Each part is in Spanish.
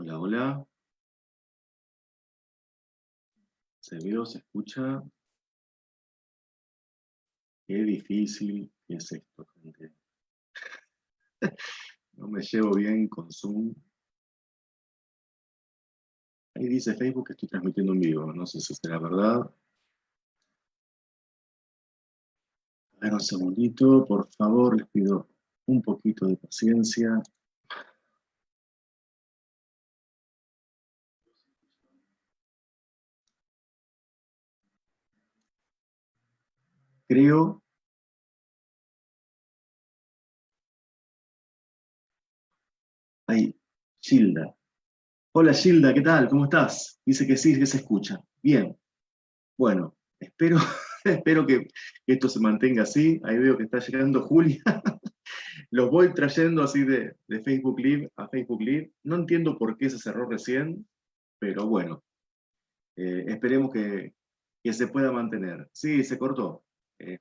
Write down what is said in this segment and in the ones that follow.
Hola, hola. ¿Se ve o se escucha? Qué difícil que es esto, gente. No me llevo bien con Zoom. Ahí dice Facebook que estoy transmitiendo en vivo. No sé si será verdad. A ver, un segundito, por favor, les pido un poquito de paciencia. Creo. Ahí, Gilda. Hola, Gilda, ¿qué tal? ¿Cómo estás? Dice que sí, que se escucha. Bien. Bueno, espero, espero que esto se mantenga así. Ahí veo que está llegando Julia. Los voy trayendo así de Facebook Live a Facebook Live. No entiendo por qué se cerró recién, pero bueno, esperemos que se pueda mantener. Sí, se cortó,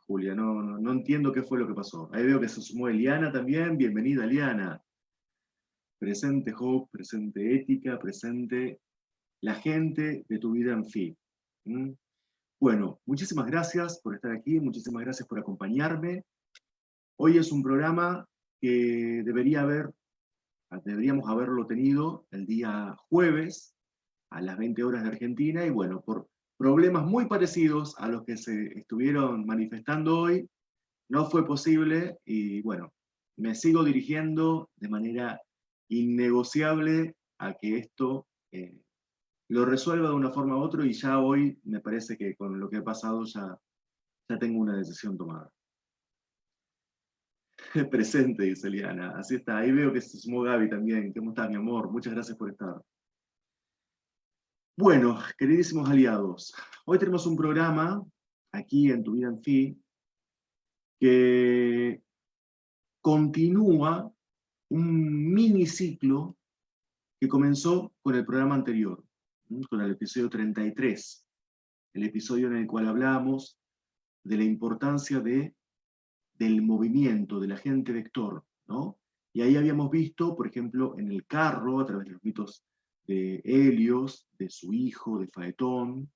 Julia, no entiendo qué fue lo que pasó. Ahí veo que se sumó Eliana también. Bienvenida, Eliana. Presente Hope, presente Ética, presente la gente de tu vida en fin. ¿Mm? Bueno, muchísimas gracias por estar aquí, muchísimas gracias por acompañarme. Hoy es un programa que deberíamos haberlo tenido el día jueves a las 20 horas de Argentina y bueno, por problemas muy parecidos a los que se estuvieron manifestando hoy, no fue posible y bueno, me sigo dirigiendo de manera innegociable a que esto lo resuelva de una forma u otra y ya hoy me parece que con lo que ha pasado ya tengo una decisión tomada. Presente, dice Eliana. Así está. Ahí veo que se sumó Gaby también. ¿Cómo estás, mi amor? Muchas gracias por estar. Bueno, queridísimos aliados, hoy tenemos un programa aquí en Tu Vida en Fi que continúa un miniciclo que comenzó con el programa anterior, con el episodio 33, el episodio en el cual hablamos de la importancia del movimiento, del agente vector, ¿no? Y ahí habíamos visto, por ejemplo, en el carro, a través de los mitos de Helios, de su hijo, de Faetón,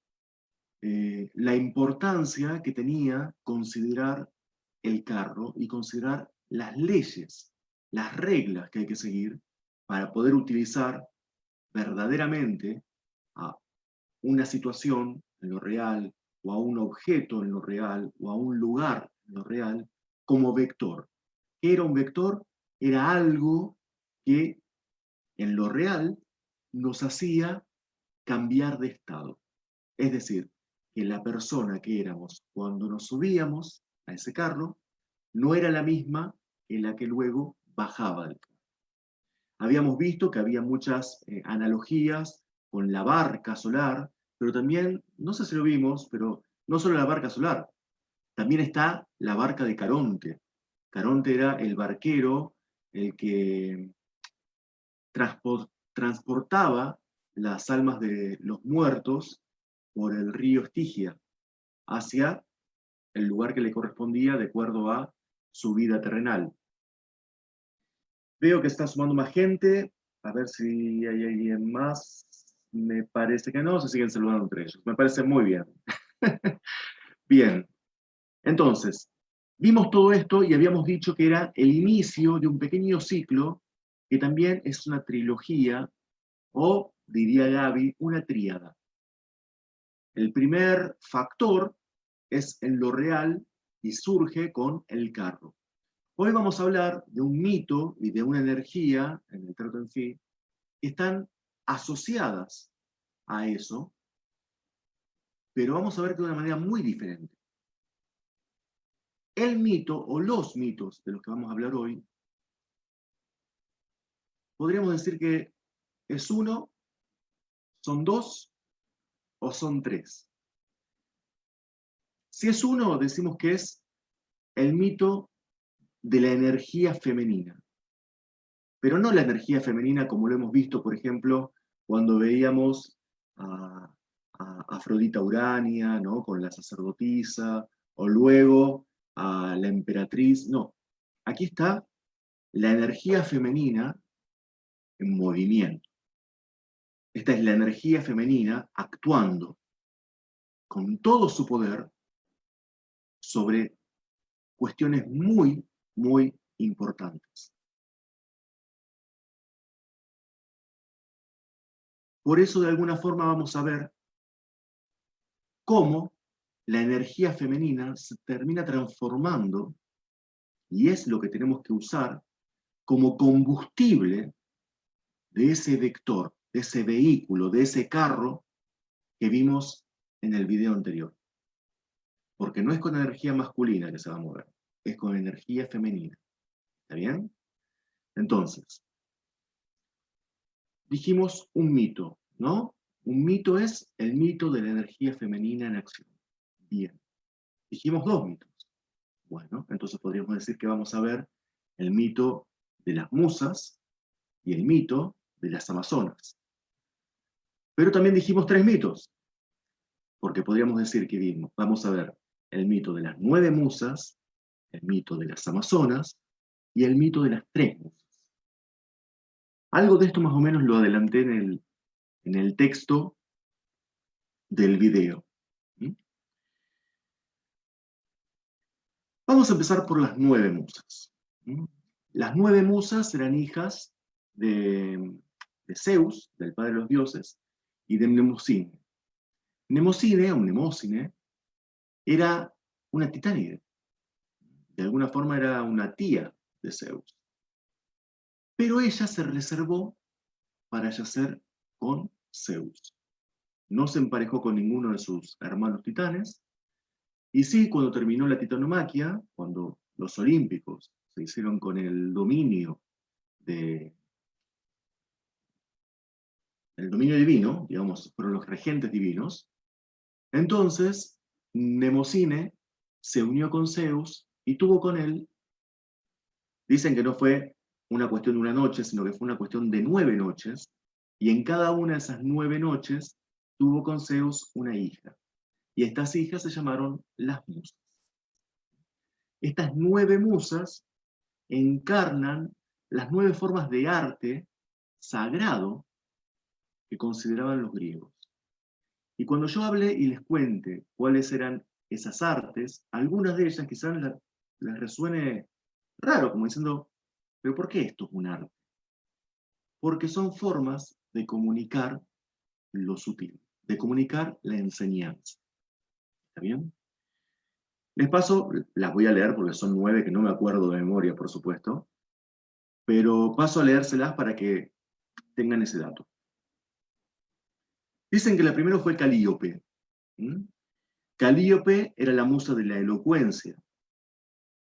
la importancia que tenía considerar el carro y considerar las leyes, las reglas que hay que seguir para poder utilizar verdaderamente a una situación en lo real, o a un objeto en lo real, o a un lugar en lo real, como vector. ¿Qué era un vector? Era algo que en lo real nos hacía cambiar de estado. Es decir, que la persona que éramos cuando nos subíamos a ese carro no era la misma en la que luego bajaba del carro. Habíamos visto que había muchas analogías con la barca solar, pero también, no sé si lo vimos, pero no solo la barca solar, también está la barca de Caronte. Caronte era el barquero, el que transportaba las almas de los muertos por el río Estigia hacia el lugar que le correspondía de acuerdo a su vida terrenal. Veo que está sumando más gente, a ver si hay alguien más. Me parece que no, se siguen saludando entre ellos. Me parece muy bien. Bien, entonces, vimos todo esto y habíamos dicho que era el inicio de un pequeño ciclo que también es una trilogía, o diría Gaby, una tríada. El primer factor es en lo real y surge con el carro. Hoy vamos a hablar de un mito y de una energía, en el trato en sí, que están asociadas a eso, pero vamos a ver de una manera muy diferente. El mito o los mitos de los que vamos a hablar hoy, podríamos decir que es uno, son dos o son tres. Si es uno, decimos que es el mito de la energía femenina, pero no la energía femenina como lo hemos visto, por ejemplo, cuando veíamos a Afrodita Urania, ¿no? Con la sacerdotisa, o luego a la emperatriz. No, aquí está la energía femenina en movimiento. Esta es la energía femenina actuando con todo su poder sobre cuestiones muy, muy importantes. Por eso, de alguna forma, vamos a ver cómo la energía femenina se termina transformando, y es lo que tenemos que usar como combustible de ese vector, de ese vehículo, de ese carro que vimos en el video anterior. Porque no es con energía masculina que se va a mover, es con energía femenina. ¿Está bien? Entonces, dijimos un mito, ¿no? Un mito es el mito de la energía femenina en acción. Bien. Dijimos dos mitos. Bueno, entonces podríamos decir que vamos a ver el mito de las musas y el mito de las amazonas. Pero también dijimos tres mitos, porque podríamos decir que vamos a ver el mito de las 9 musas, el mito de las amazonas y el mito de las 3 musas. Algo de esto más o menos lo adelanté en el texto del video. ¿Mm? Vamos a empezar por las 9 musas. ¿Mm? Las 9 musas eran hijas de Zeus, del padre de los dioses, y de Mnemosine. Mnemosine, o Mnemosine, era una titánide. De alguna forma era una tía de Zeus. Pero ella se reservó para yacer con Zeus. No se emparejó con ninguno de sus hermanos titanes, y sí, cuando terminó la titanomaquia, cuando los olímpicos se hicieron con el dominio divino, digamos, fueron los regentes divinos, entonces Mnemosine se unió con Zeus y tuvo con él, dicen que no fue una cuestión de una noche, sino que fue una cuestión de 9 noches, y en cada una de esas 9 noches tuvo con Zeus una hija. Y estas hijas se llamaron las musas. Estas 9 musas encarnan las 9 formas de arte sagrado que consideraban los griegos. Y cuando yo hable y les cuente cuáles eran esas artes, algunas de ellas quizás les resuene raro, como diciendo, ¿pero por qué esto es un arte? Porque son formas de comunicar lo sutil, de comunicar la enseñanza. ¿Está bien? Les paso, las voy a leer porque son 9 que no me acuerdo de memoria, por supuesto, pero paso a leérselas para que tengan ese dato. Dicen que la primera fue Calíope. ¿Mm? Calíope era la musa de la elocuencia,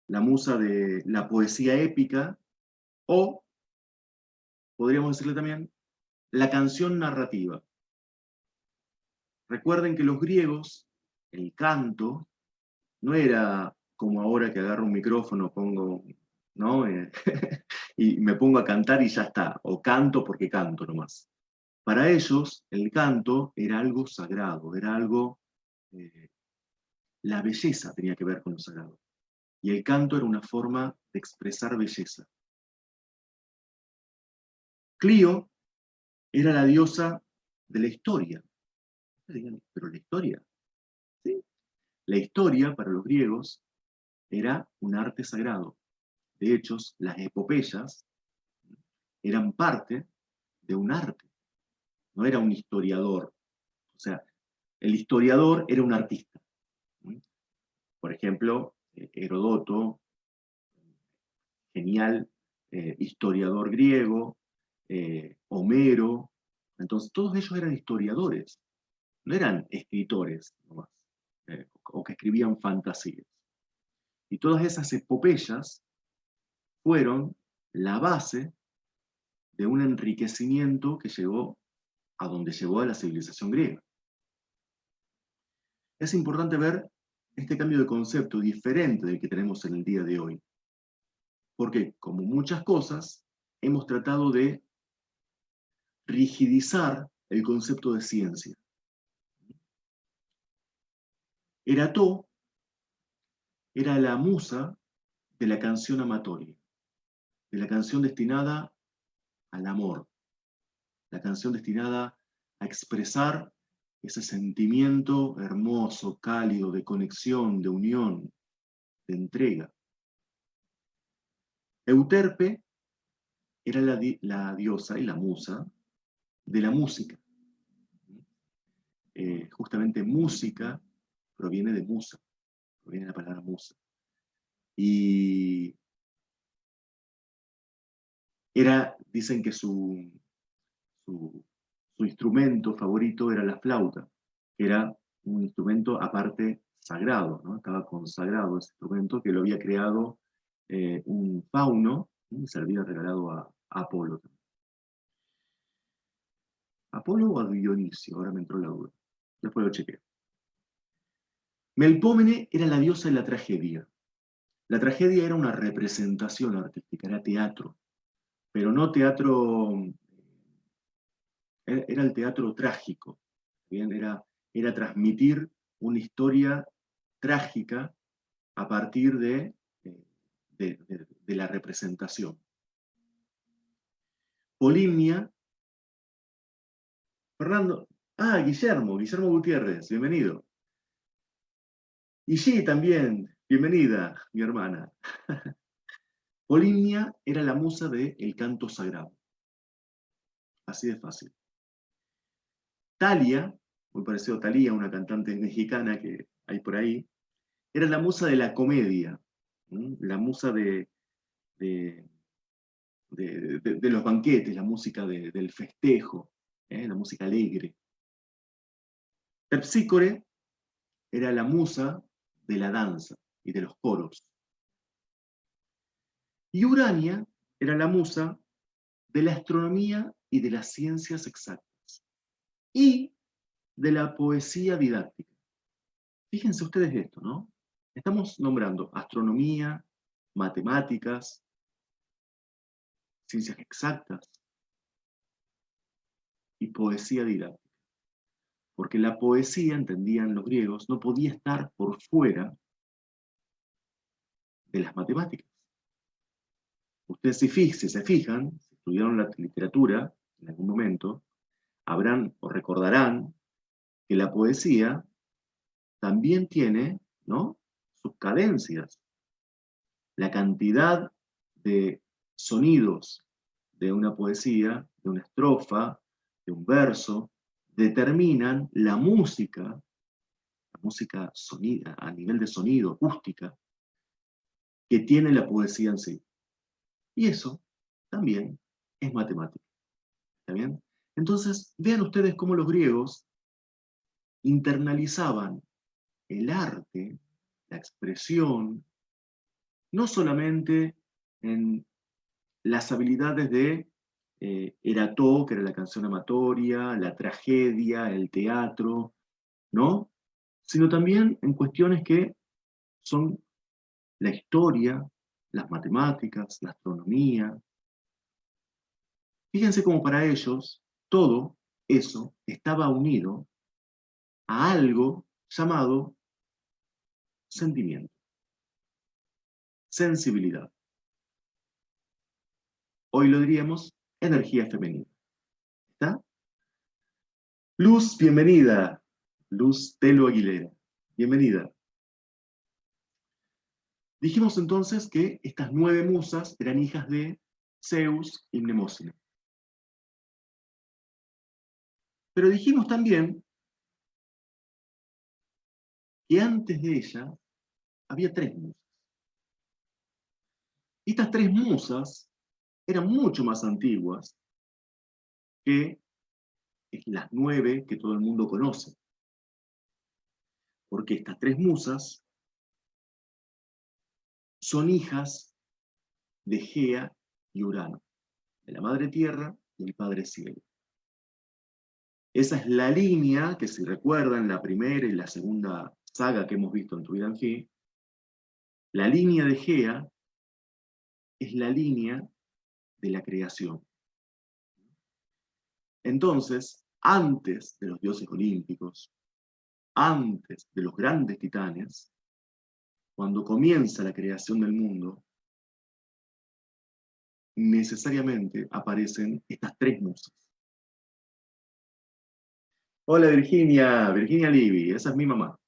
la musa de la poesía épica, o, podríamos decirle también, la canción narrativa. Recuerden que los griegos, el canto, no era como ahora que agarro un micrófono, pongo, ¿no? Y me pongo a cantar y ya está, o canto porque canto nomás. Para ellos, el canto era algo sagrado, era algo, la belleza tenía que ver con lo sagrado. Y el canto era una forma de expresar belleza. Clío era la diosa de la historia. Pero la historia, ¿sí? La historia para los griegos era un arte sagrado. De hecho, las epopeyas eran parte de un arte. No era un historiador. O sea, el historiador era un artista. Por ejemplo, Herodoto, genial historiador griego, Homero. Entonces, todos ellos eran historiadores, no eran escritores nomás, o que escribían fantasías. Y todas esas epopeyas fueron la base de un enriquecimiento que llegó a donde llegó a la civilización griega. Es importante ver este cambio de concepto diferente del que tenemos en el día de hoy. Porque, como muchas cosas, hemos tratado de rigidizar el concepto de ciencia. Erató era la musa de la canción amatoria, de la canción destinada al amor, la canción destinada a expresar ese sentimiento hermoso, cálido, de conexión, de unión, de entrega. Euterpe era la diosa y la musa de la música. Justamente música proviene de musa, proviene de la palabra musa. Y dicen que su instrumento favorito era la flauta, que era un instrumento aparte sagrado, ¿no? Estaba consagrado ese instrumento que lo había creado un fauno, ¿no? Se lo había regalado a Apolo. ¿Apolo o a Dionisio? Ahora me entró la duda. Después lo chequeo. Melpómene era la diosa de la tragedia. La tragedia era una representación artística, era teatro, pero no teatro, era el teatro trágico, ¿bien? Era transmitir una historia trágica a partir de la representación. Polimnia, Fernando, Guillermo Gutiérrez, bienvenido. Y sí, también, bienvenida, mi hermana. Polimnia era la musa del canto sagrado. Así de fácil. Thalia, muy parecido a Thalía, una cantante mexicana que hay por ahí, era la musa de la comedia, la musa de los banquetes, la música del festejo, la música alegre. Terpsícore era la musa de la danza y de los coros. Y Urania era la musa de la astronomía y de las ciencias exactas. Y de la poesía didáctica. Fíjense ustedes esto, ¿no? Estamos nombrando astronomía, matemáticas, ciencias exactas y poesía didáctica. Porque la poesía, entendían los griegos, no podía estar por fuera de las matemáticas. Ustedes si se fijan, si estudiaron la literatura en algún momento, habrán o recordarán que la poesía también tiene, ¿no?, sus cadencias. La cantidad de sonidos de una poesía, de una estrofa, de un verso, determinan la música sonida, a nivel de sonido, acústica, que tiene la poesía en sí. Y eso también es matemática. ¿Está bien? Entonces, vean ustedes cómo los griegos internalizaban el arte, la expresión, no solamente en las habilidades de Erató, que era la canción amatoria, la tragedia, el teatro, ¿no? Sino también en cuestiones que son la historia, las matemáticas, la astronomía. Fíjense cómo para ellos todo eso estaba unido a algo llamado sentimiento, sensibilidad. Hoy lo diríamos energía femenina. ¿Está? Luz, bienvenida. Luz Telo Aguilera. Bienvenida. Dijimos entonces que estas 9 musas eran hijas de Zeus y Mnemósine. Pero dijimos también que antes de ella había 3 musas. Y estas 3 musas eran mucho más antiguas que las 9 que todo el mundo conoce. Porque estas 3 musas son hijas de Gea y Urano, de la Madre Tierra y el Padre Cielo. Esa es la línea que, si recuerdan, la primera y la segunda saga que hemos visto en Tuirangi, la línea de Gea es la línea de la creación. Entonces, antes de los dioses olímpicos, antes de los grandes titanes, cuando comienza la creación del mundo, necesariamente aparecen estas 3 musas. Hola Virginia, Virginia Livi, esa es mi mamá.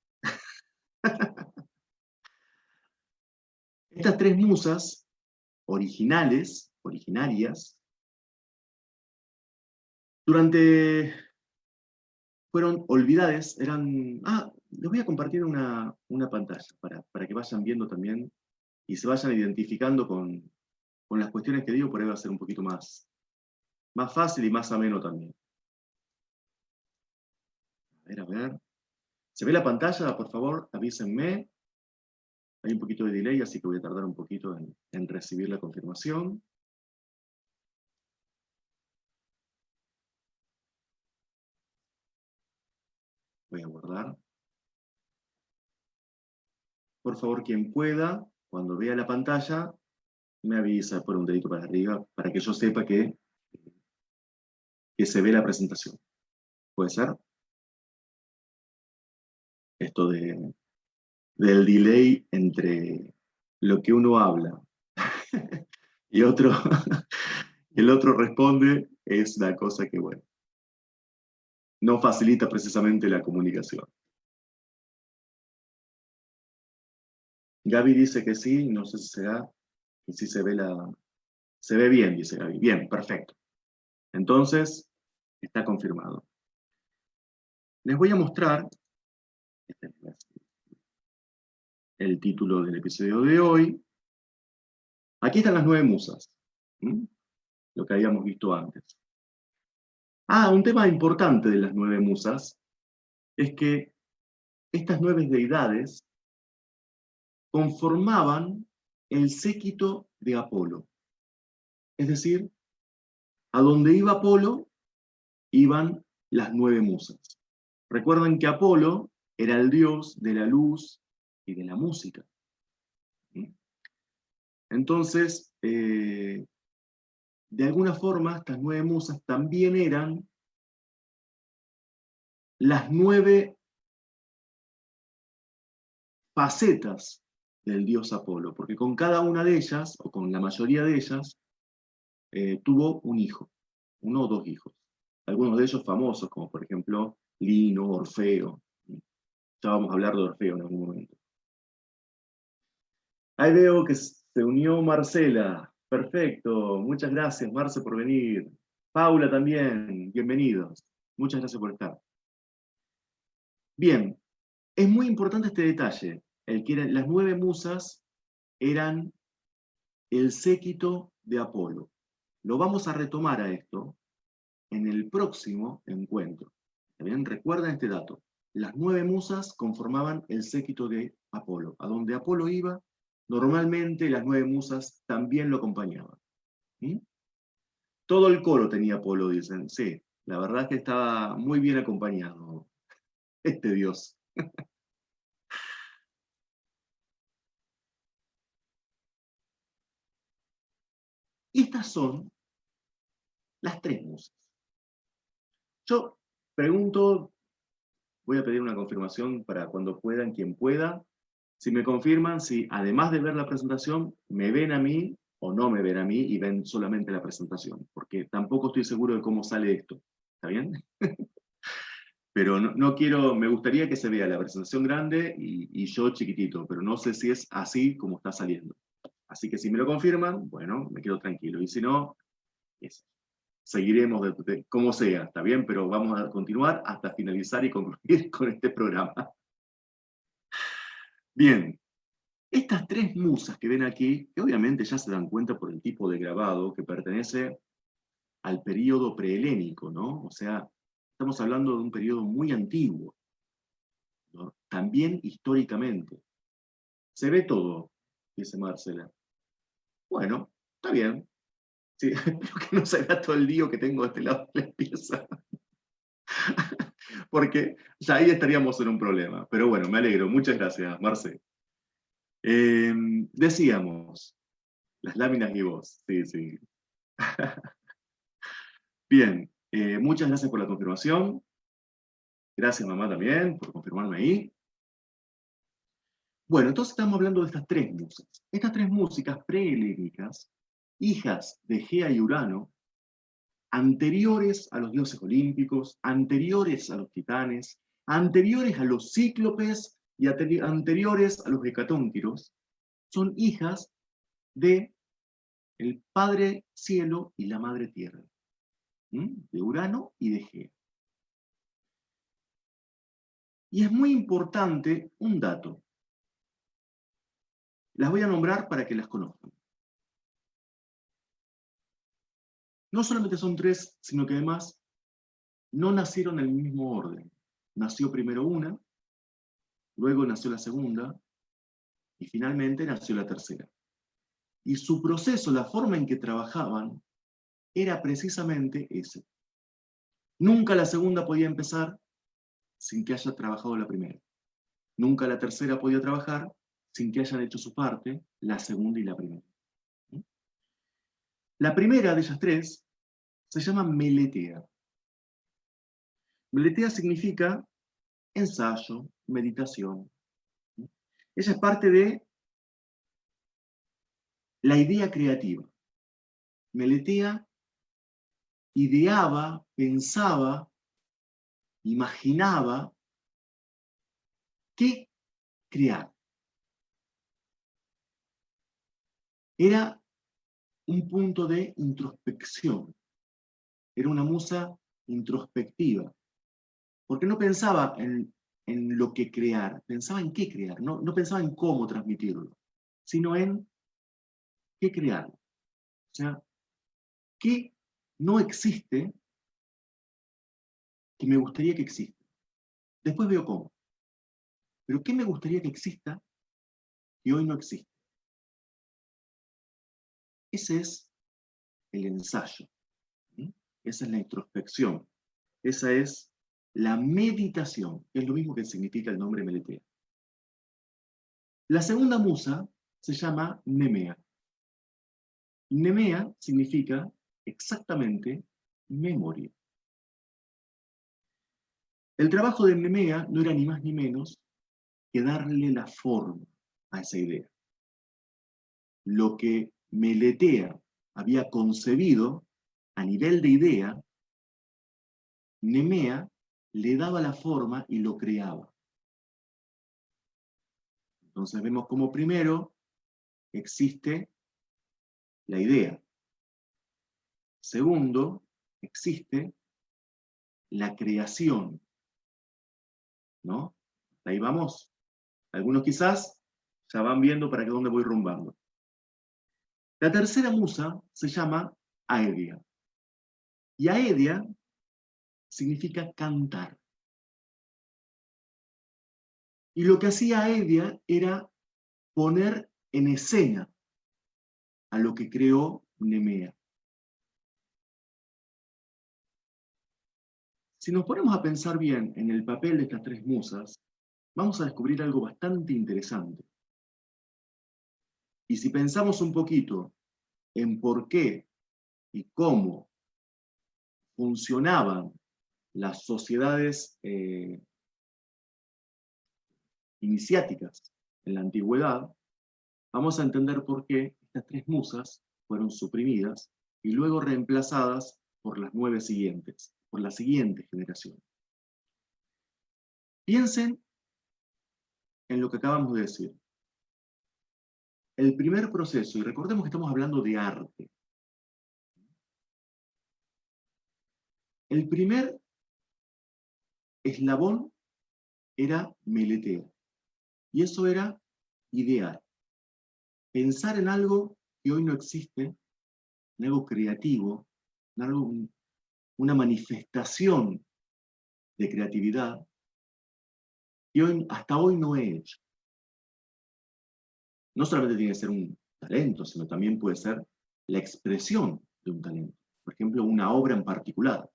Estas tres musas originarias, durante, fueron olvidadas, les voy a compartir una pantalla para que vayan viendo también y se vayan identificando con las cuestiones que digo, por ahí va a ser un poquito más fácil y más ameno también. A ver. ¿Se ve la pantalla? Por favor, avísenme. Hay un poquito de delay, así que voy a tardar un poquito en recibir la confirmación. Voy a guardar. Por favor, quien pueda, cuando vea la pantalla, me avisa por un dedito para arriba para que yo sepa que se ve la presentación. ¿Puede ser? Esto del delay entre lo que uno habla y el otro responde es una cosa que, bueno, no facilita precisamente la comunicación. Gaby dice que sí, no sé si será, que sí se ve se ve bien, dice Gaby. Bien, perfecto. Entonces, está confirmado. Les voy a mostrar, este es el título del episodio de hoy. Aquí están las 9 musas, lo que habíamos visto antes. Un tema importante de las 9 musas es que estas 9 deidades conformaban el séquito de Apolo. Es decir, a donde iba Apolo, iban las 9 musas. Recuerden que Apolo era el dios de la luz y de la música. Entonces, de alguna forma, estas 9 musas también eran las 9 facetas del dios Apolo, porque con cada una de ellas, o con la mayoría de ellas, tuvo un hijo, uno o dos hijos. Algunos de ellos famosos, como por ejemplo Lino, Orfeo. Ya vamos a hablar de Orfeo en algún momento. Ahí veo que se unió Marcela. Perfecto. Muchas gracias, Marce, por venir. Paula también. Bienvenidos. Muchas gracias por estar. Bien. Es muy importante este detalle. Las 9 musas eran el séquito de Apolo. Lo vamos a retomar a esto en el próximo encuentro. ¿Bien? Recuerden este dato. Las 9 musas conformaban el séquito de Apolo. A donde Apolo iba, normalmente las 9 musas también lo acompañaban. ¿Mm? Todo el coro tenía Apolo, dicen. Sí, la verdad es que estaba muy bien acompañado este dios. Y estas son las 3 musas. Yo pregunto, voy a pedir una confirmación para cuando puedan, quien pueda. Si me confirman, si además de ver la presentación, me ven a mí o no me ven a mí y ven solamente la presentación, porque tampoco estoy seguro de cómo sale esto. ¿Está bien? Pero no quiero, me gustaría que se vea la presentación grande y yo chiquitito, pero no sé si es así como está saliendo. Así que si me lo confirman, bueno, me quedo tranquilo. Y si no, seguiremos como sea, ¿está bien? Pero vamos a continuar hasta finalizar y concluir con este programa. Bien, estas 3 musas que ven aquí, que obviamente ya se dan cuenta por el tipo de grabado que pertenece al periodo prehelénico, ¿no? O sea, estamos hablando de un periodo muy antiguo, ¿no? También históricamente. Se ve todo, dice Marcela. Bueno, está bien. Sí, espero que no se vea todo el lío que tengo de este lado de la pieza. Porque ya ahí estaríamos en un problema. Pero bueno, me alegro. Muchas gracias, Marce. Decíamos, las láminas y voz. Sí, sí. Bien, muchas gracias por la confirmación. Gracias, mamá, también, por confirmarme ahí. Bueno, entonces estamos hablando de estas 3 musas. Estas 3 músicas prehelénicas, hijas de Gea y Urano, anteriores a los dioses olímpicos, anteriores a los titanes, anteriores a los cíclopes y anteriores a los hecatónquiros, son hijas de el Padre Cielo y la Madre Tierra, de Urano y de Gea. Y es muy importante un dato. Las voy a nombrar para que las conozcan. No solamente son tres, sino que además no nacieron en el mismo orden. Nació primero una, luego nació la segunda, y finalmente nació la tercera. Y su proceso, la forma en que trabajaban, era precisamente ese. Nunca la segunda podía empezar sin que haya trabajado la primera. Nunca la tercera podía trabajar sin que hayan hecho su parte la segunda y la primera. La primera de ellas tres se llama Meletea. Meletea significa ensayo, meditación. Ella es parte de la idea creativa. Meletea ideaba, pensaba, imaginaba qué crear. Era un punto de introspección. Era una musa introspectiva. Porque no pensaba en lo que crear, pensaba en qué crear, no pensaba en cómo transmitirlo, sino en qué crear. O sea, qué no existe que me gustaría que exista. Después veo cómo. Pero qué me gustaría que exista que hoy no existe. Ese es el ensayo. Esa es la introspección. Esa es la meditación, que es lo mismo que significa el nombre Meletea. La segunda musa se llama Nemea. Nemea significa exactamente memoria. El trabajo de Nemea no era ni más ni menos que darle la forma a esa idea. Lo que Meletea había concebido a nivel de idea, Nemea le daba la forma y lo creaba. Entonces vemos como primero existe la idea. Segundo, existe la creación, ¿no? Ahí vamos. Algunos quizás ya van viendo para dónde voy rumbando. La tercera musa se llama Aedia. Y Aedia significa cantar. Y lo que hacía Aedia era poner en escena a lo que creó Nemea. Si nos ponemos a pensar bien en el papel de estas tres musas, vamos a descubrir algo bastante interesante. Y si pensamos un poquito en por qué y cómo funcionaban las sociedades iniciáticas en la antigüedad, vamos a entender por qué estas tres musas fueron suprimidas y luego reemplazadas por las 9 siguientes, por la siguiente generación. Piensen en lo que acabamos de decir. El primer proceso, y recordemos que estamos hablando de arte, el primer eslabón era Meletea, y eso era idear, pensar en algo que hoy no existe, en algo creativo, en algo, una manifestación de creatividad que hoy, hasta hoy no he hecho. No solamente tiene que ser un talento, sino también puede ser la expresión de un talento. Por ejemplo, una obra en particular.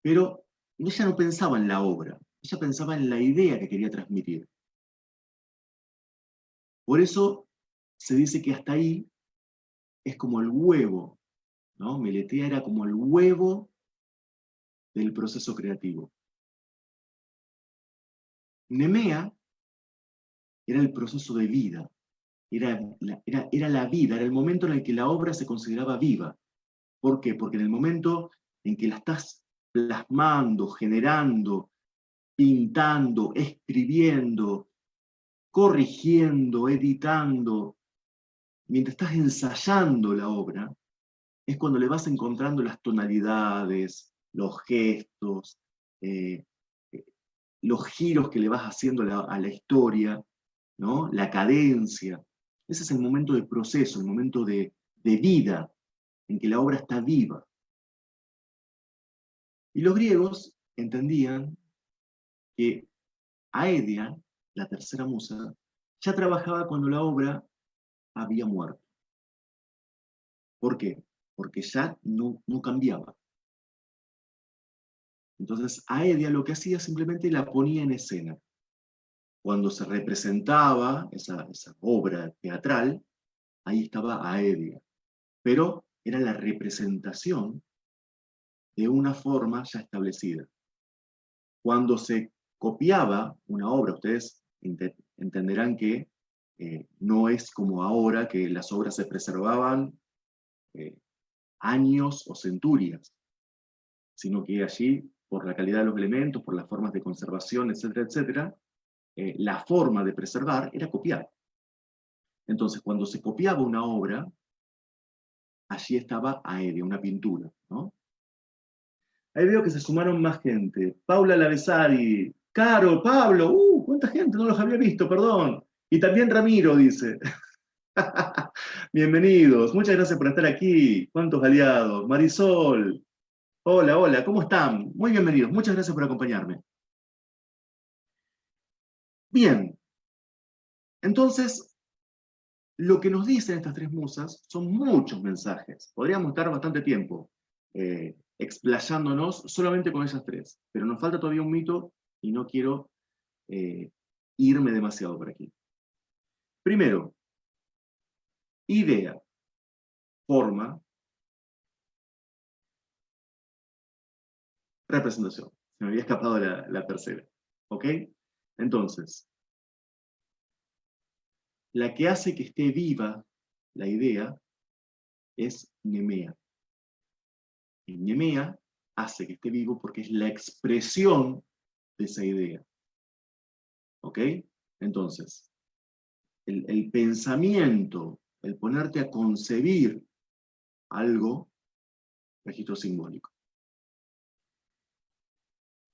Pero ella no pensaba en la obra, ella pensaba en la idea que quería transmitir. Por eso se dice que hasta ahí es como el huevo, ¿no? Meletea era como el huevo del proceso creativo. Nemea era el proceso de vida, era la vida, era el momento en el que la obra se consideraba viva. ¿Por qué? Porque en el momento en que la estás plasmando, generando, pintando, escribiendo, corrigiendo, editando, mientras estás ensayando la obra, es cuando le vas encontrando las tonalidades, los gestos, eh, los giros que le vas haciendo a la historia, ¿no? La cadencia. Ese es el momento de proceso, el momento de vida, en que la obra está viva. Y los griegos entendían que Aedia, la tercera musa, ya trabajaba cuando la obra había muerto. ¿Por qué? Porque ya no cambiaba. Entonces Aedia lo que hacía simplemente la ponía en escena. Cuando se representaba esa obra teatral, ahí estaba Aedia. Pero era la representación de una forma ya establecida. Cuando se copiaba una obra, ustedes entenderán que no es como ahora que las obras se preservaban años o centurias, sino que allí, por la calidad de los elementos, por las formas de conservación, etcétera, etcétera, la forma de preservar era copiar. Entonces, cuando se copiaba una obra, allí estaba Aedia, una pintura, ¿no? Ahí veo que se sumaron más gente. Paula Lavesari, Caro, Pablo, cuánta gente, no los había visto, perdón. Y también Ramiro dice. Bienvenidos, muchas gracias por estar aquí. ¿Cuántos aliados? Marisol, hola, hola, ¿cómo están? Muy bienvenidos, muchas gracias por acompañarme. Bien, entonces, lo que nos dicen estas tres musas son muchos mensajes. Podríamos estar bastante tiempo explayándonos solamente con esas tres, pero nos falta todavía un mito y no quiero irme demasiado por aquí. Primero, idea, forma, representación. Se me había escapado la tercera. ¿Ok? Entonces, la que hace que esté viva la idea es Nemea. Y Nemea hace que esté vivo porque es la expresión de esa idea. ¿Ok? Entonces, el pensamiento, el ponerte a concebir algo, registro simbólico.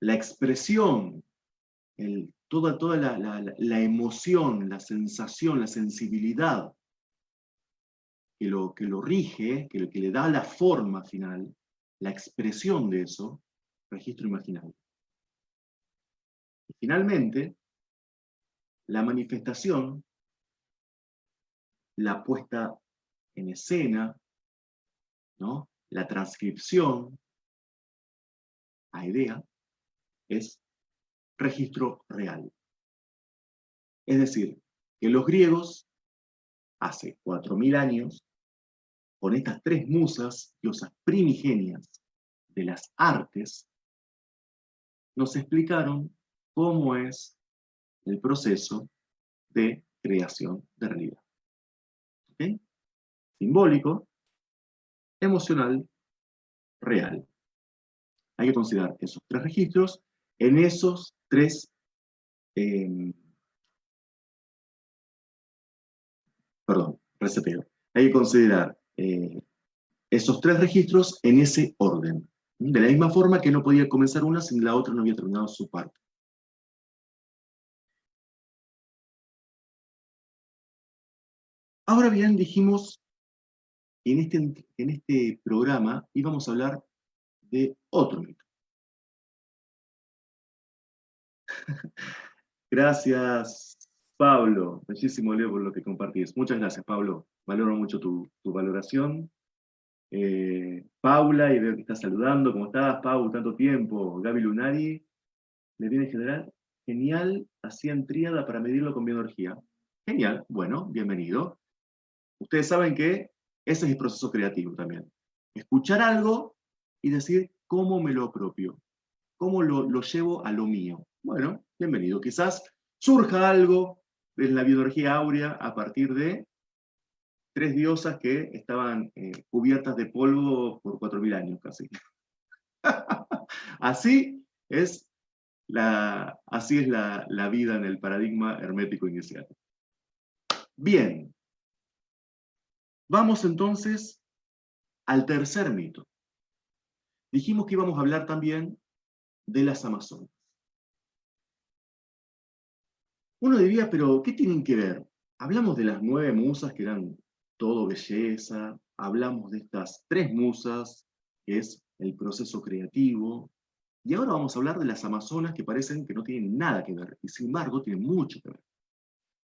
La expresión, toda la emoción, la sensación, la sensibilidad que lo rige, que le da la forma final, la expresión de eso, registro imaginario. Y finalmente, la manifestación, la puesta en escena, ¿no? La transcripción a idea, es registro real. Es decir, que los griegos, hace 4000 años, con estas tres musas, diosas primigenias de las artes, nos explicaron cómo es el proceso de creación de realidad. ¿Okay? Simbólico, emocional, real. Hay que considerar esos tres registros en esos tres reseteo. Hay que considerar esos tres registros en ese orden. De la misma forma que no podía comenzar una sin la otra no había terminado su parte. Ahora bien, dijimos que en este programa íbamos a hablar de otro mito. Gracias, Pablo. Muchísimo, Leo, por lo que compartís. Muchas gracias, Pablo. Valoro mucho tu valoración. Paula, y veo que estás saludando. ¿Cómo estás, Pau? Tanto tiempo. Gaby Lunari, le viene general. Genial, hacían tríada para medirlo con bioenergía. Genial, bueno, bienvenido. Ustedes saben que ese es el proceso creativo también. Escuchar algo y decir cómo me lo apropio, cómo lo llevo a lo mío. Bueno, bienvenido. Quizás surja algo de la bioenergía áurea a partir de tres diosas que estaban cubiertas de polvo por 4000 años casi. Así así es la vida en el paradigma hermético inicial. Bien, vamos entonces al tercer mito. Dijimos que íbamos a hablar también de las Amazonas. Uno diría, pero ¿qué tienen que ver? Hablamos de las 9 musas que eran todo belleza, hablamos de estas 3 musas, que es el proceso creativo, y ahora vamos a hablar de las Amazonas que parecen que no tienen nada que ver, y sin embargo tienen mucho que ver.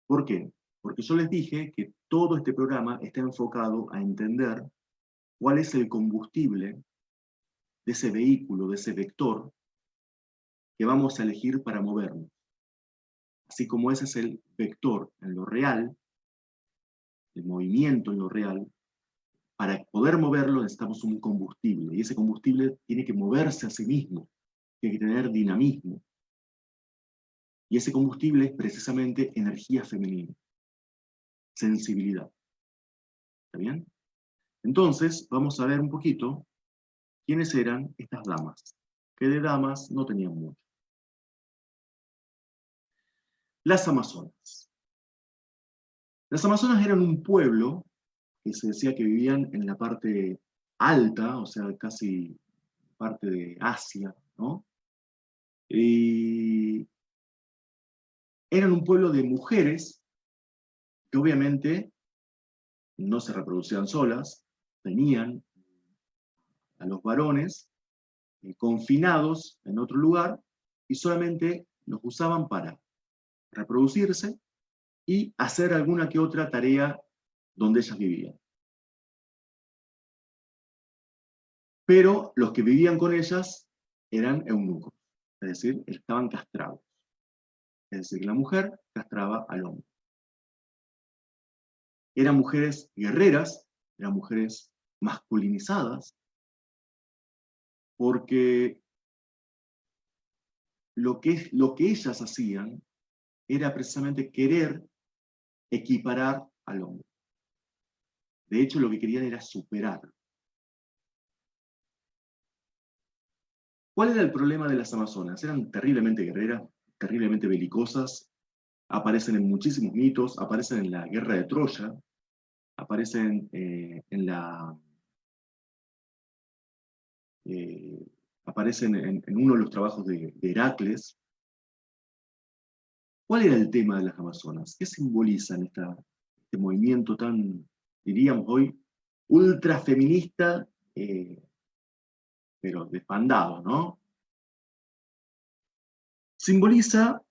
¿Por qué? Porque yo les dije que todo este programa está enfocado a entender cuál es el combustible de ese vehículo, de ese vector que vamos a elegir para movernos. Así como ese es el vector en lo real, el movimiento en lo real, para poder moverlo necesitamos un combustible, y ese combustible tiene que moverse a sí mismo, tiene que tener dinamismo. Y ese combustible es precisamente energía femenina, sensibilidad. ¿Está bien? Entonces, vamos a ver un poquito quiénes eran estas damas, que de damas no tenían mucho. Las Amazonas. Las Amazonas eran un pueblo que se decía que vivían en la parte alta, o sea, casi parte de Asia, ¿no? Y eran un pueblo de mujeres que obviamente no se reproducían solas, tenían a los varones confinados en otro lugar y solamente los usaban para reproducirse y hacer alguna que otra tarea donde ellas vivían. Pero los que vivían con ellas eran eunucos, es decir, estaban castrados. Es decir, la mujer castraba al hombre. Eran mujeres guerreras, eran mujeres masculinizadas, porque lo que ellas hacían era precisamente querer equiparar al hombre. De hecho, lo que querían era superarlo. ¿Cuál era el problema de las Amazonas? Eran terriblemente guerreras, terriblemente belicosas, aparecen en muchísimos mitos, aparecen en la guerra de Troya, aparecen aparecen en uno de los trabajos de Heracles. ¿Cuál era el tema de las Amazonas? ¿Qué simbolizan este movimiento tan, diríamos hoy, ultra feminista, pero desbandado, ¿no? Simboliza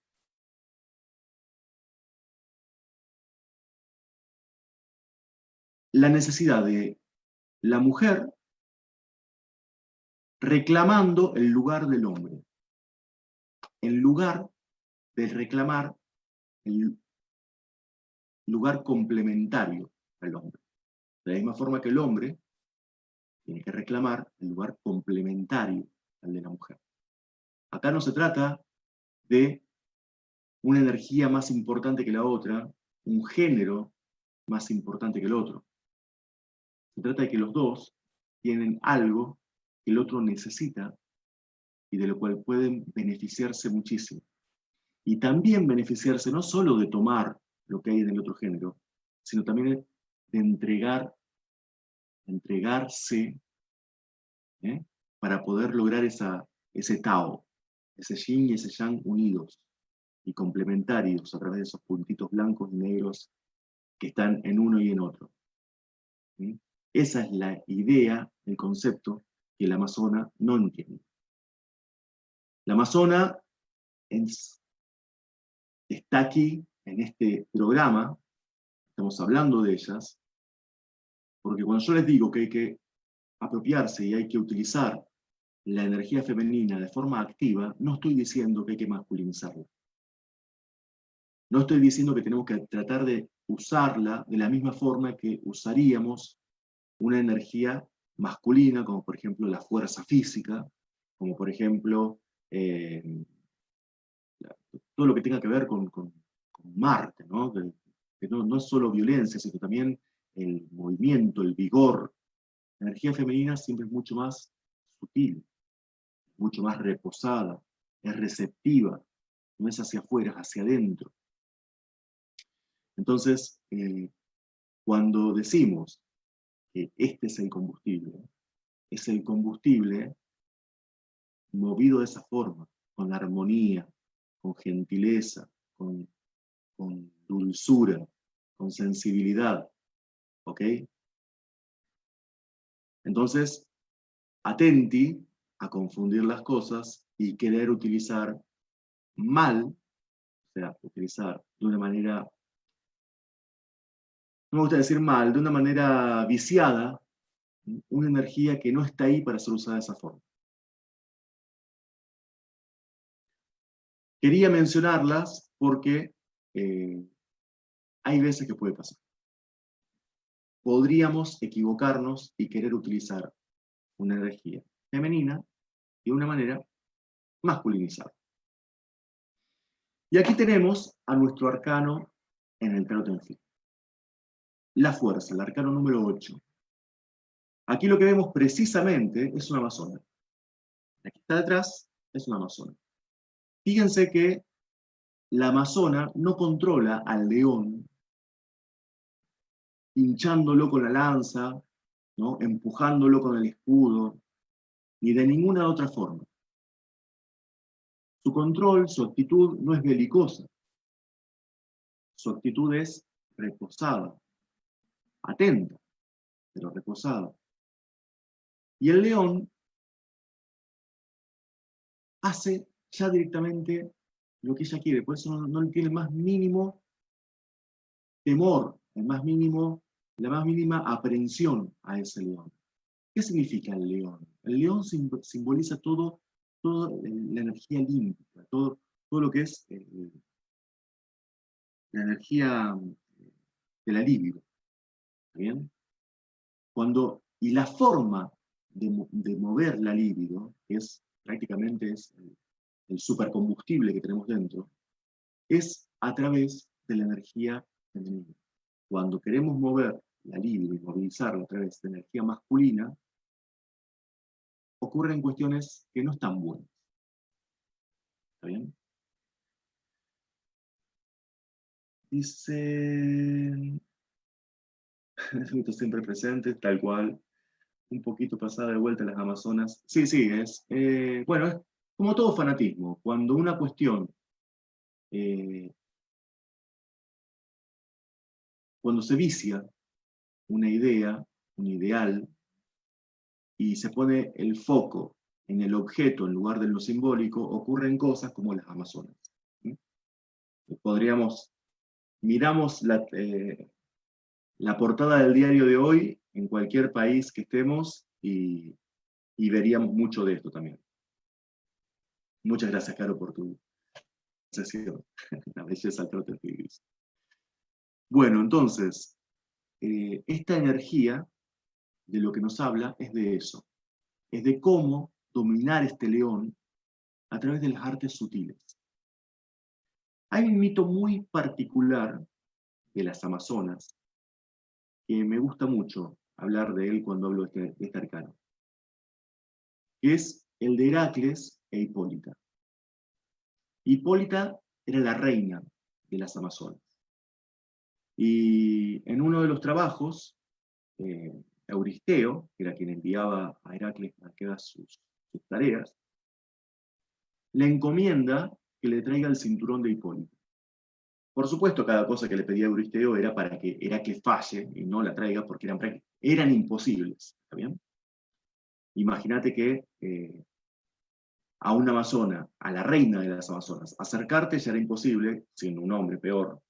la necesidad de la mujer reclamando el lugar del hombre, en lugar de reclamar el lugar complementario al hombre. De la misma forma que el hombre tiene que reclamar el lugar complementario al de la mujer. Acá no se trata de una energía más importante que la otra, un género más importante que el otro. Se trata de que los dos tienen algo que el otro necesita y de lo cual pueden beneficiarse muchísimo. Y también beneficiarse no solo de tomar lo que hay en el otro género, sino también de entregarse, ¿eh? Para poder lograr ese Tao, ese Yin y ese Yang unidos y complementarios a través de esos puntitos blancos y negros que están en uno y en otro. ¿Sí? Esa es la idea, el concepto que la amazona no entiende. La amazona está aquí en este programa, estamos hablando de ellas, porque cuando yo les digo que hay que apropiarse y hay que utilizar la energía femenina de forma activa, no estoy diciendo que hay que masculinizarla. No estoy diciendo que tenemos que tratar de usarla de la misma forma que usaríamos una energía masculina, como por ejemplo la fuerza física, como por ejemplo todo lo que tenga que ver con Marte, ¿no? Que no es solo violencia, sino también el movimiento, el vigor. La energía femenina siempre es mucho más sutil, mucho más reposada, es receptiva, no es hacia afuera, es hacia adentro. Entonces, cuando decimos que este es el combustible movido de esa forma, con armonía, con gentileza, con dulzura, con sensibilidad, ¿ok? Entonces, atenti a confundir las cosas y querer utilizar mal, o sea, utilizar de una manera, no me gusta decir mal, de una manera viciada, una energía que no está ahí para ser usada de esa forma. Quería mencionarlas porque hay veces que puede pasar. Podríamos equivocarnos y querer utilizar una energía femenina de una manera masculinizada. Y aquí tenemos a nuestro arcano en el tarot en fin. La fuerza, el arcano número 8. Aquí lo que vemos precisamente es una amazona. La que está detrás es una amazona. Fíjense que la amazona no controla al león hinchándolo con la lanza, ¿no? Empujándolo con el escudo, ni de ninguna otra forma. Su control, su actitud no es belicosa. Su actitud es reposada, atenta, pero reposada. Y el león hace ya directamente lo que ella quiere, por eso no tiene el más mínimo temor, la más mínima aprehensión a ese león. ¿Qué significa el león? El león simboliza toda la energía límpica, todo lo que es la energía de la libido. ¿Bien? Y la forma de mover la libido, que es prácticamente el supercombustible que tenemos dentro, es a través de la energía femenina. Cuando queremos mover la libido y movilizarla a través de energía masculina, ocurren cuestiones que no están buenas. ¿Está bien? Dice, esto siempre presente, tal cual, un poquito pasada de vuelta a las Amazonas. Sí, bueno, es como todo fanatismo. Cuando una cuestión, cuando se vicia una idea, un ideal, y se pone el foco en el objeto en lugar de lo simbólico, ocurren cosas como las Amazonas. ¿Sí? Miramos la portada del diario de hoy en cualquier país que estemos y veríamos mucho de esto también. Muchas gracias, Caro, por tu sesión. La belleza del trote de. Bueno, entonces, esta energía de lo que nos habla es de eso. Es de cómo dominar este león a través de las artes sutiles. Hay un mito muy particular de las Amazonas que me gusta mucho hablar de él cuando hablo de este arcano, que es el de Heracles e Hipólita. Hipólita era la reina de las Amazonas. Y en uno de los trabajos, Euristeo, que era quien enviaba a Heracles a que haga sus tareas, le encomienda que le traiga el cinturón de Hipólita. Por supuesto, cada cosa que le pedía Euristeo era para que Heracles falle y no la traiga porque eran imposibles. ¿Está bien? Imagínate que a una amazona, a la reina de las amazonas, acercarte ya era imposible, siendo un hombre peor,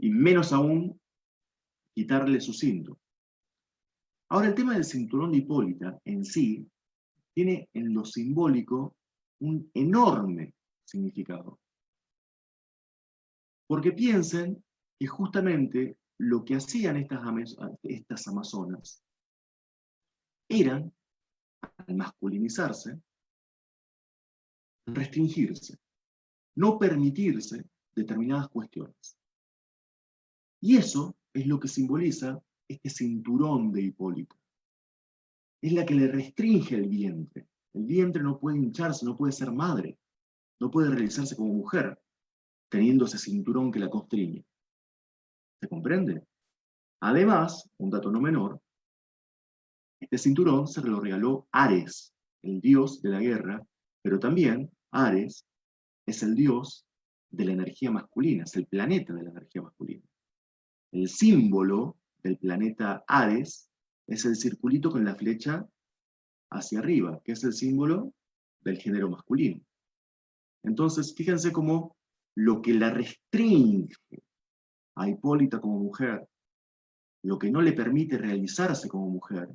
y menos aún quitarle su cinto. Ahora, el tema del cinturón de Hipólita en sí tiene en lo simbólico un enorme significado. Porque piensen que justamente lo que hacían estas amazonas eran, al masculinizarse, restringirse, no permitirse determinadas cuestiones. Y eso es lo que simboliza este cinturón de Hipólita. Es la que le restringe el vientre. El vientre no puede hincharse, no puede ser madre, no puede realizarse como mujer, teniendo ese cinturón que la constriñe. ¿Se comprende? Además, un dato no menor, este cinturón se lo regaló Ares, el dios de la guerra, pero también Ares es el dios de la energía masculina, es el planeta de la energía masculina. El símbolo del planeta Ares es el circulito con la flecha hacia arriba, que es el símbolo del género masculino. Entonces, fíjense cómo lo que la restringe a Hipólita como mujer, lo que no le permite realizarse como mujer,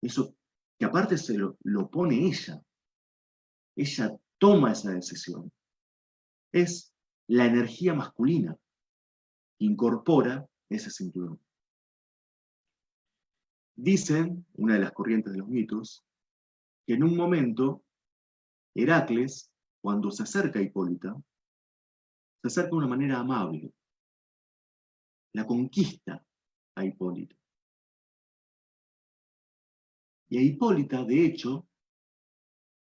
eso que aparte se lo pone ella toma esa decisión, es la energía masculina que incorpora ese cinturón. Dicen, una de las corrientes de los mitos, que en un momento Heracles, cuando se acerca a Hipólita, se acerca de una manera amable, la conquista a Hipólita. Y a Hipólita, de hecho,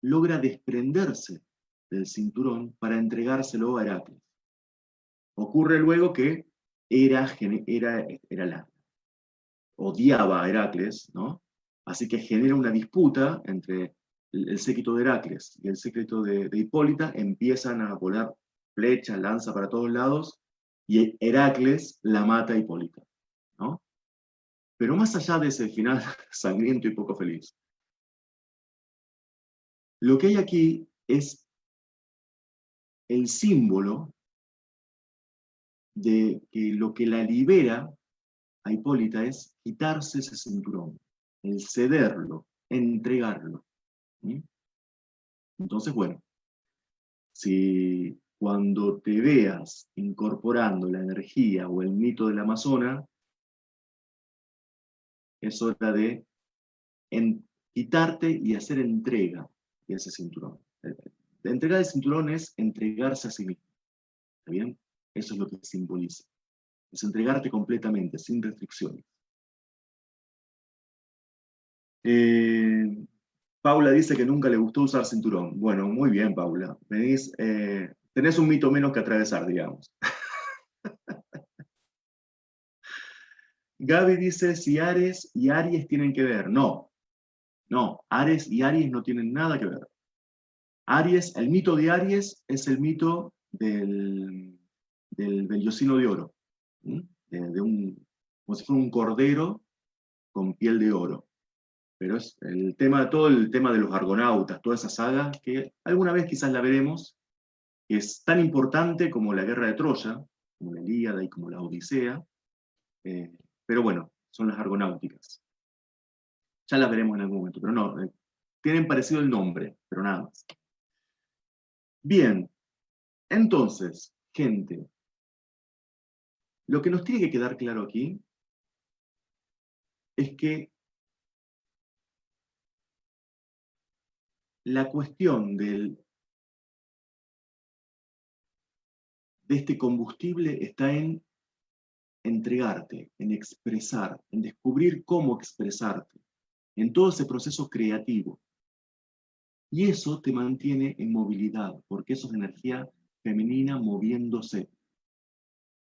logra desprenderse del cinturón para entregárselo a Heracles. Ocurre luego que odiaba a Heracles, ¿no? Así que genera una disputa entre el séquito de Heracles y el séquito de Hipólita, empiezan a volar flechas, lanza para todos lados, y Heracles la mata a Hipólita, ¿no? Pero más allá de ese final sangriento y poco feliz, lo que hay aquí es el símbolo de que lo que la libera a Hipólita es quitarse ese cinturón, el cederlo, entregarlo. ¿Sí? Entonces, bueno, si cuando te veas incorporando la energía o el mito del Amazonas, es hora de quitarte y hacer entrega de ese cinturón. La entrega del cinturón es entregarse a sí mismo. ¿Está bien? Eso es lo que simboliza. Es entregarte completamente, sin restricciones. Paula dice que nunca le gustó usar cinturón. Bueno, muy bien, Paula. Tenés un mito menos que atravesar, digamos. Gaby dice si Ares y Aries tienen que ver. No, no, Ares y Aries no tienen nada que ver. Aries, el mito de Aries es el mito del vellocino de oro, como si fuera un cordero con piel de oro. Pero es todo el tema de los argonautas, toda esa saga, que alguna vez quizás la veremos, que es tan importante como la guerra de Troya, como la Ilíada y como la Odisea, pero bueno, son las argonáuticas. Ya las veremos en algún momento, pero no, tienen parecido el nombre, pero nada más. Bien, entonces, gente, lo que nos tiene que quedar claro aquí es que la cuestión de este combustible está en entregarte, en expresar, en descubrir cómo expresarte, en todo ese proceso creativo. Y eso te mantiene en movilidad, porque eso es energía femenina moviéndose.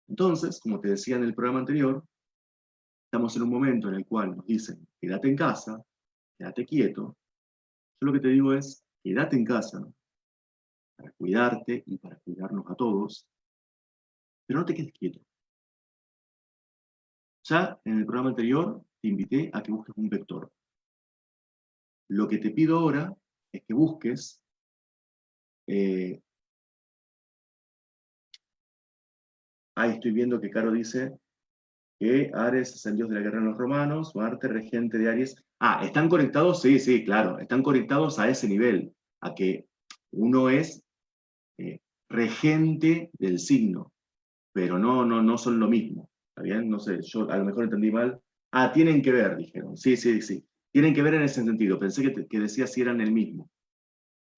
Entonces, como te decía en el programa anterior, estamos en un momento en el cual nos dicen, quédate en casa, quédate quieto. Yo lo que te digo es, quédate en casa, ¿no? Para cuidarte y para cuidarnos a todos, pero no te quedes quieto. Ya en el programa anterior te invité a que busques un vector. Lo que te pido ahora es que busques ahí estoy viendo que Caro dice que Ares es el dios de la guerra en los romanos, Marte, regente de Aries. Ah, ¿están conectados? Sí, sí, claro, están conectados a ese nivel, a que uno es regente del signo, pero no son lo mismo, ¿está bien? No sé, yo a lo mejor entendí mal. Ah, tienen que ver, dijeron. Sí, sí, sí. Tienen que ver en ese sentido. Pensé que decía si eran el mismo.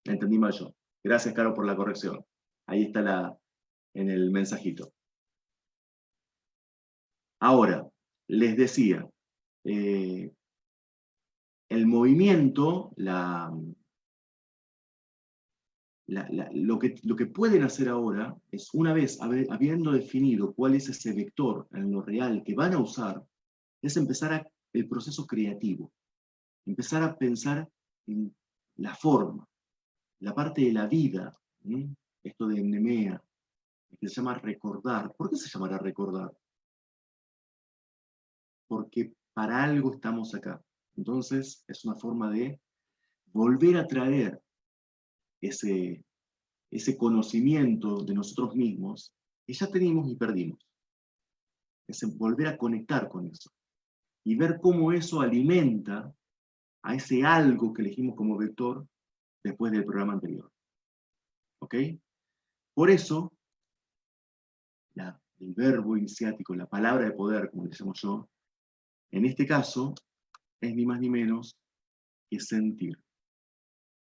Entendí mal yo. Gracias, Caro, por la corrección. Ahí está en el mensajito. Ahora, les decía, el movimiento, lo que pueden hacer ahora es, una vez habiendo definido cuál es ese vector en lo real que van a usar, es empezar el proceso creativo, empezar a pensar en la forma, la parte de la vida, ¿sí? Esto de mnemea, que se llama recordar. ¿Por qué se llamará recordar? Porque para algo estamos acá. Entonces es una forma de volver a traer ese conocimiento de nosotros mismos que ya teníamos y perdimos. Es volver a conectar con eso y ver cómo eso alimenta a ese algo que elegimos como vector después del programa anterior. ¿Ok? Por eso, el verbo iniciático, la palabra de poder, como le llamo yo, en este caso, es ni más ni menos que sentir.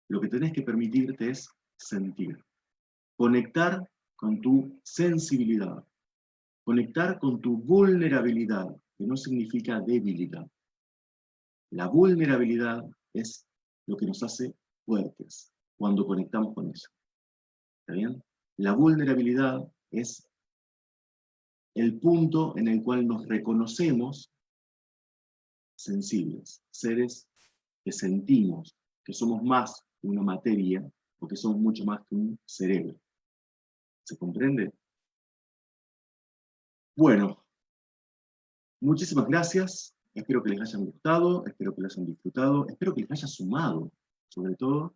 Lo que tenés que permitirte es sentir. Conectar con tu sensibilidad. Conectar con tu vulnerabilidad, que no significa debilidad. La vulnerabilidad es lo que nos hace fuertes cuando conectamos con eso. ¿Está bien? La vulnerabilidad es el punto en el cual nos reconocemos sensibles, seres que sentimos, que somos más que una materia, o que somos mucho más que un cerebro. ¿Se comprende? Bueno, muchísimas gracias. Espero que les hayan gustado, espero que les hayan disfrutado, espero que les haya sumado, sobre todo.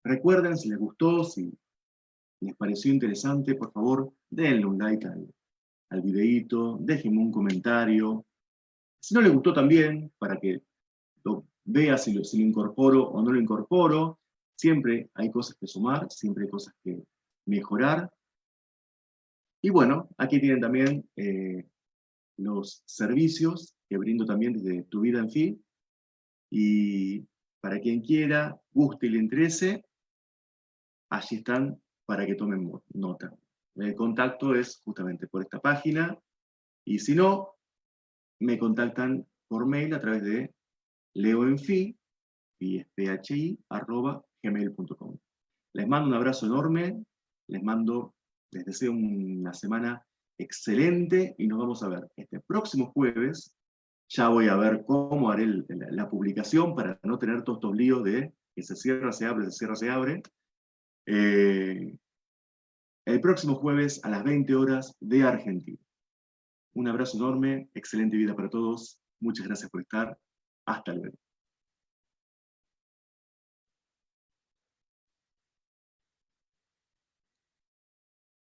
Recuerden, si les gustó, si les pareció interesante, por favor, denle un like al videíto, déjenme un comentario. Si no les gustó también, para que lo vea si lo incorporo o no lo incorporo. Siempre hay cosas que sumar, siempre hay cosas que mejorar. Y bueno, aquí tienen también los servicios que brindo también desde Tu Vida en Fi. Y para quien quiera, guste y le interese, allí están para que tomen nota. El contacto es justamente por esta página. Y si no, me contactan por mail a través de leoenfi, phi@gmail.com. Les mando un abrazo enorme, les deseo una semana excelente y nos vamos a ver este próximo jueves. Ya voy a ver cómo haré la publicación para no tener todos estos líos de que se cierra, se abre, se cierra, se abre. El próximo jueves a las 20 horas de Argentina. Un abrazo enorme, excelente vida para todos. Muchas gracias por estar. Hasta luego.